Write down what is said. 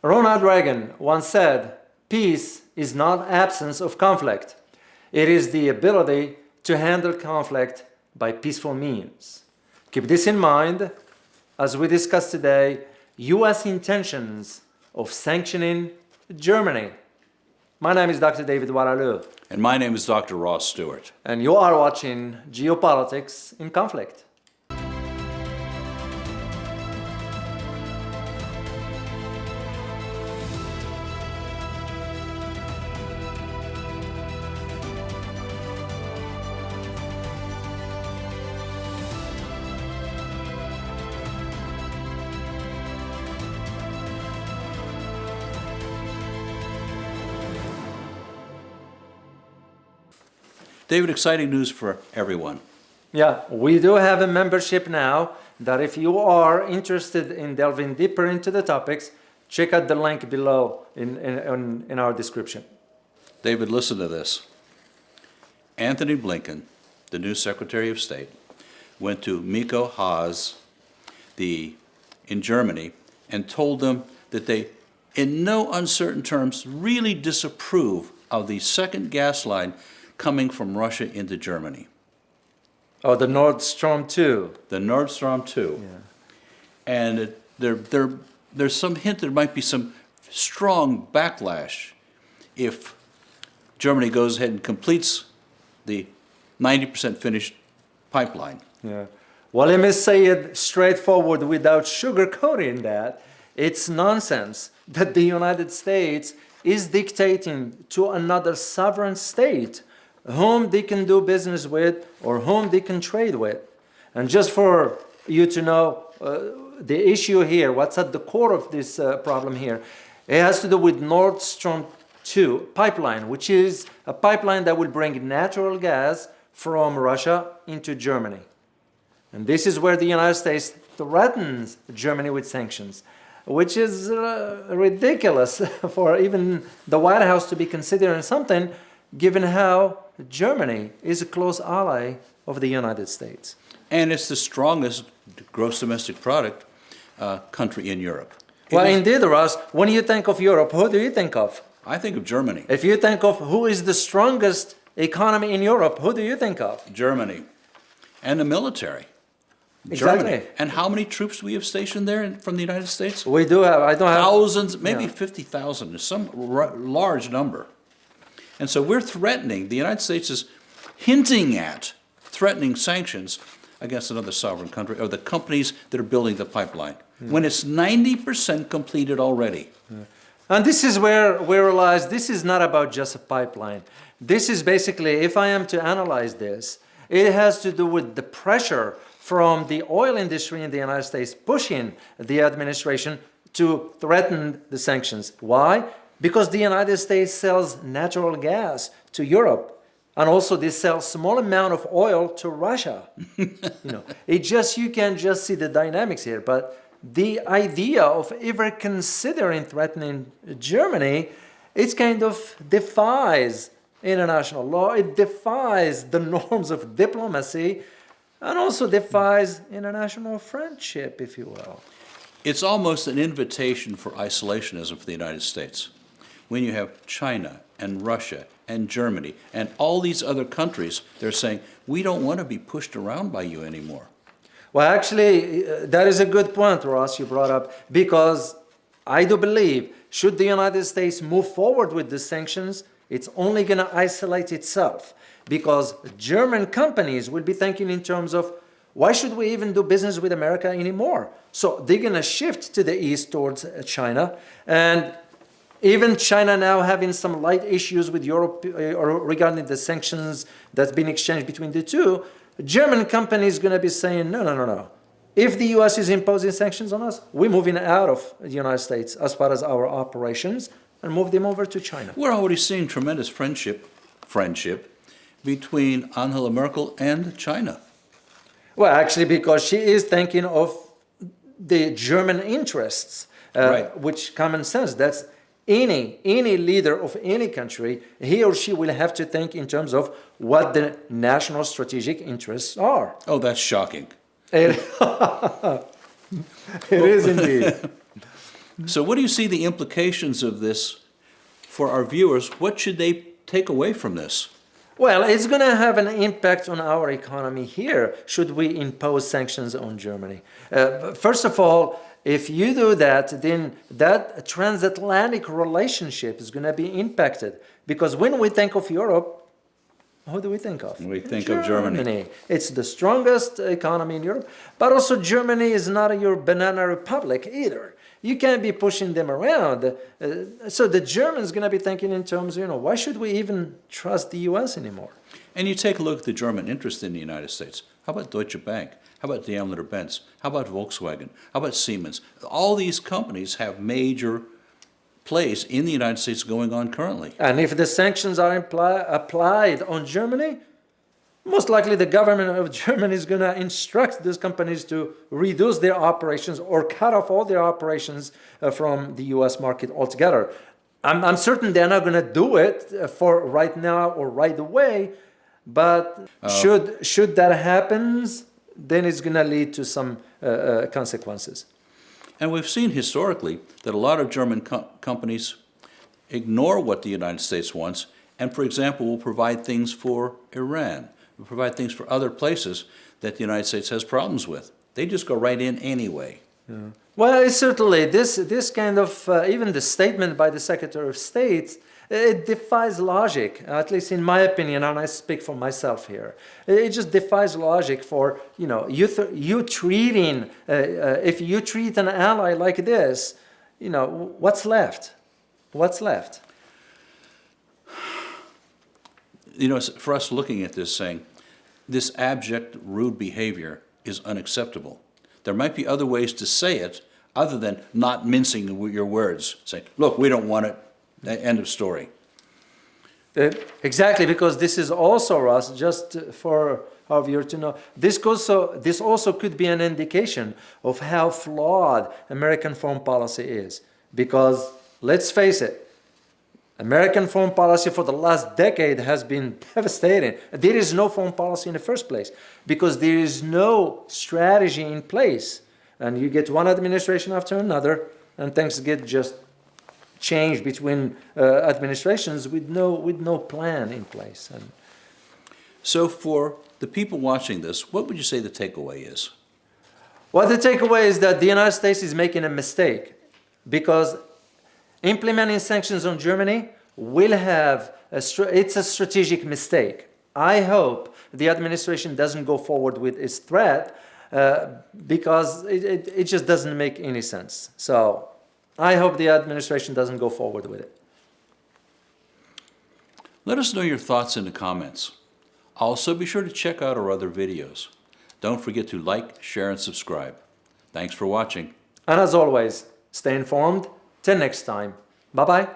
Ronald Reagan once said, "Peace is not absence of conflict. It is the ability to handle conflict by peaceful means." Keep this in mind as we discuss today U.S. intentions of sanctioning Germany. My name is Dr. David Oualaalou. And my name is Dr. Ross Stewart. And you are watching Geopolitics in Conflict. David, exciting news for everyone. Yeah, we do have a membership now that if you are interested in delving deeper into the topics, check out the link below in our description. David, listen to this. Anthony Blinken, the new Secretary of State, went to Miko Haas in Germany and told them that they, in no uncertain terms, really disapprove of the second gas line coming from Russia into Germany. Oh, the Nord Stream2. The Nord Stream2. Yeah. And there's some hint there might be some strong backlash if Germany goes ahead and completes the 90% finished pipeline. Yeah. Well, let me say it straightforward without sugarcoating that. It's nonsense that the United States is dictating to another sovereign state whom they can do business with or whom they can trade with. And just for you to know the issue here, what's at the core of this problem here, it has to do with Nord Stream 2 pipeline, which is a pipeline that will bring natural gas from Russia into Germany. And this is where the United States threatens Germany with sanctions, which is ridiculous for even the White House to be considering something, given how Germany is a close ally of the United States. And it's the strongest gross domestic product country in Europe. Well, indeed, Ross, when you think of Europe, who do you think of? I think of Germany. If you think of who is the strongest economy in Europe, who do you think of? Germany. And the military. Exactly. Germany. And how many troops do we have stationed there from the United States? We do have, I don't have... Thousands, maybe 50,000, some large number. And so we're threatening, the United States is hinting at threatening sanctions against another sovereign country or the companies that are building the pipeline, when it's 90% completed already. And this is where we realize this is not about just a pipeline. This is basically, if I am to analyze this, it has to do with the pressure from the oil industry in the United States pushing the administration to threaten the sanctions. Why? Because the United States sells natural gas to Europe, and also they sell small amount of oil to Russia. You can just see the dynamics here. But the idea of ever considering threatening Germany, it kind of defies international law. It defies the norms of diplomacy, and also defies international friendship, if you will. It's almost an invitation for isolationism for the United States. When you have China and Russia and Germany and all these other countries, they're saying, we don't want to be pushed around by you anymore. Well, actually, that is a good point, Ross, you brought up, because I do believe, should the United States move forward with the sanctions, it's only going to isolate itself, because German companies will be thinking in terms of, why should we even do business with America anymore? So they're going to shift to the east towards China, and even China now having some light issues with Europe regarding the sanctions that's been exchanged between the two, German companies going to be saying, no. If the U.S. is imposing sanctions on us, we're moving out of the United States as far as our operations and move them over to China. We're already seeing tremendous friendship between Angela Merkel and China. Well, actually, because she is thinking of the German interests, right. Which common sense, that's any leader of any country, he or she will have to think in terms of what the national strategic interests are. Oh, that's shocking. It is indeed. So what do you see the implications of this for our viewers? What should they take away from this? Well, it's going to have an impact on our economy here, should we impose sanctions on Germany. First of all, if you do that, then that transatlantic relationship is going to be impacted. Because when we think of Europe, who do we think of? We think of Germany. It's the strongest economy in Europe, but also Germany is not your banana republic either. You can't be pushing them around. So the Germans going to be thinking in terms, why should we even trust the U.S. anymore? And you take a look at the German interest in the United States. How about Deutsche Bank? How about Daimler-Benz? How about Volkswagen? How about Siemens? All these companies have major plays in the United States going on currently. And if the sanctions are applied on Germany, most likely the government of Germany is going to instruct these companies to reduce their operations or cut off all their operations from the U.S. market altogether. I'm certain they're not going to do it for right now or right away, but should that happen, then it's going to lead to some consequences. And we've seen historically that a lot of German companies ignore what the United States wants and, for example, will provide things for Iran, will provide things for other places that the United States has problems with. They just go right in anyway. Yeah. Well, certainly, this kind of, even the statement by the Secretary of State, it defies logic, at least in my opinion, and I speak for myself here. It just defies logic for, you treating, if you treat an ally like this, what's left? What's left? For us looking at this saying, this abject, rude behavior is unacceptable. There might be other ways to say it other than not mincing your words. Say, look, we don't want it. End of story. Exactly, because this is also, Ross, just for our viewer to know, this also could be an indication of how flawed American foreign policy is. Because, let's face it, American foreign policy for the last decade has been devastating. There is no foreign policy in the first place because there is no strategy in place. And you get one administration after another, and things get just changed between administrations with no plan in place. And so for the people watching this, what would you say the takeaway is? well, the takeaway is that the United States is making a mistake because implementing sanctions on Germany will have it's a strategic mistake. I hope the administration doesn't go forward with its threat because it just doesn't make any sense. So I hope the administration doesn't go forward with it. Let us know your thoughts in the comments. Also, be sure to check out our other videos. Don't forget to like, share, and subscribe. Thanks for watching. And as always, stay informed. Till next time. Bye-bye.